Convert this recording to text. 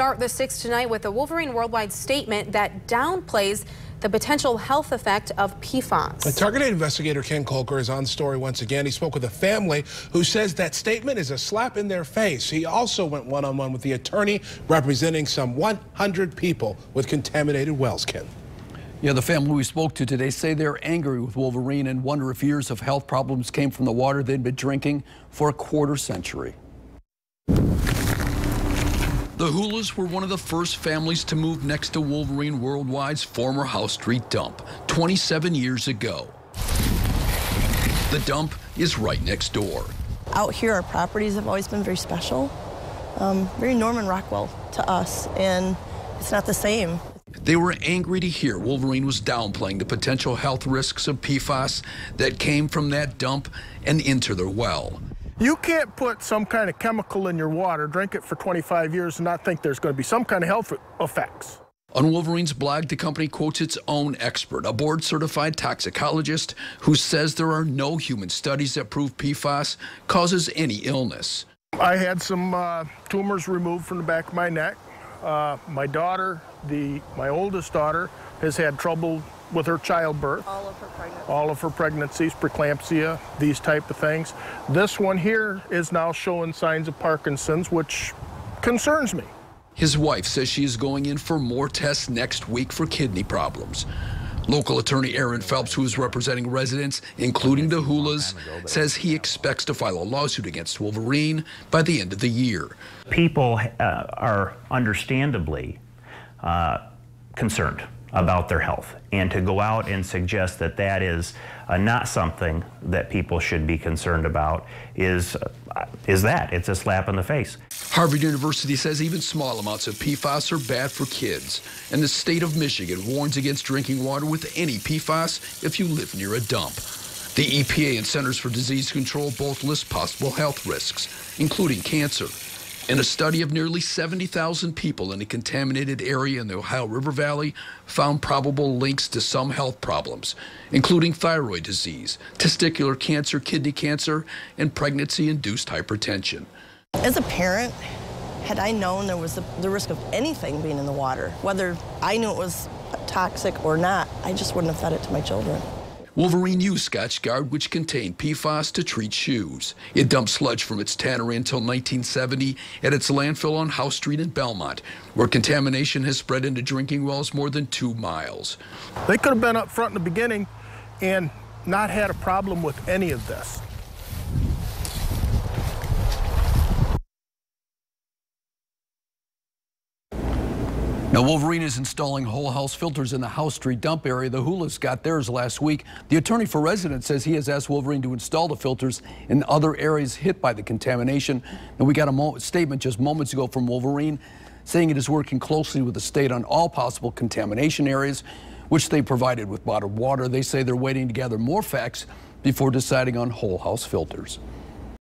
start the 6 tonight with a Wolverine Worldwide statement that downplays the potential health effect of PFAS. A targeted investigator Ken Kolker is on story once again. He spoke with a family who says that statement is a slap in their face. He also went one-on-one with the attorney representing some 100 people with contaminated wells, Ken. Yeah, the family we spoke to today say they're angry with Wolverine and wonder if years of health problems came from the water they'd been drinking for a quarter century. The Hulas were one of the first families to move next to Wolverine Worldwide's former House Street dump 27 years ago. The dump is right next door. Out here, our properties have always been very special, very Norman Rockwell to us, and it's not the same. They were angry to hear Wolverine was downplaying the potential health risks of PFAS that came from that dump and into their well. You can't put some kind of chemical in your water, drink it for 25 years, and not think there's going to be some kind of health effects. On Wolverine's blog, the company quotes its own expert, a board-certified toxicologist, who says there are no human studies that prove PFAS causes any illness. I had some tumors removed from the back of my neck. My daughter, my oldest daughter, has had trouble with her childbirth. All of her pregnancies, preeclampsia, these type of things. This one here is now showing signs of Parkinson's, which concerns me. His wife says she is going in for more tests next week for kidney problems. Local attorney Aaron Phelps, who is representing residents, including the Hulas, says he expects to file a lawsuit against Wolverine by the end of the year. People are understandably concerned about their health, and to go out and suggest that that is not something that people should be concerned about is it's a slap in the face. Harvard University says even small amounts of PFAS are bad for kids, and the state of Michigan warns against drinking water with any PFAS if you live near a dump. The EPA and Centers for Disease Control both list possible health risks, including cancer. And a study of nearly 70,000 people in a contaminated area in the Ohio River Valley found probable links to some health problems, including thyroid disease, testicular cancer, kidney cancer, and pregnancy-induced hypertension. As a parent, had I known there was the risk of anything being in the water, whether I knew it was toxic or not, I just wouldn't have fed it to my children. Wolverine used Scotchgard, which contained PFAS, to treat shoes. It dumped sludge from its tannery until 1970 at its landfill on House Street in Belmont, where contamination has spread into drinking wells more than 2 miles. They could have been up front in the beginning and not had a problem with any of this. Now, Wolverine is installing whole house filters in the House Street dump area. The Hulas got theirs last week. The attorney for residents says he has asked Wolverine to install the filters in other areas hit by the contamination. And we got a statement just moments ago from Wolverine saying it is working closely with the state on all possible contamination areas, which they provided with bottled water. They say they're waiting to gather more facts before deciding on whole house filters.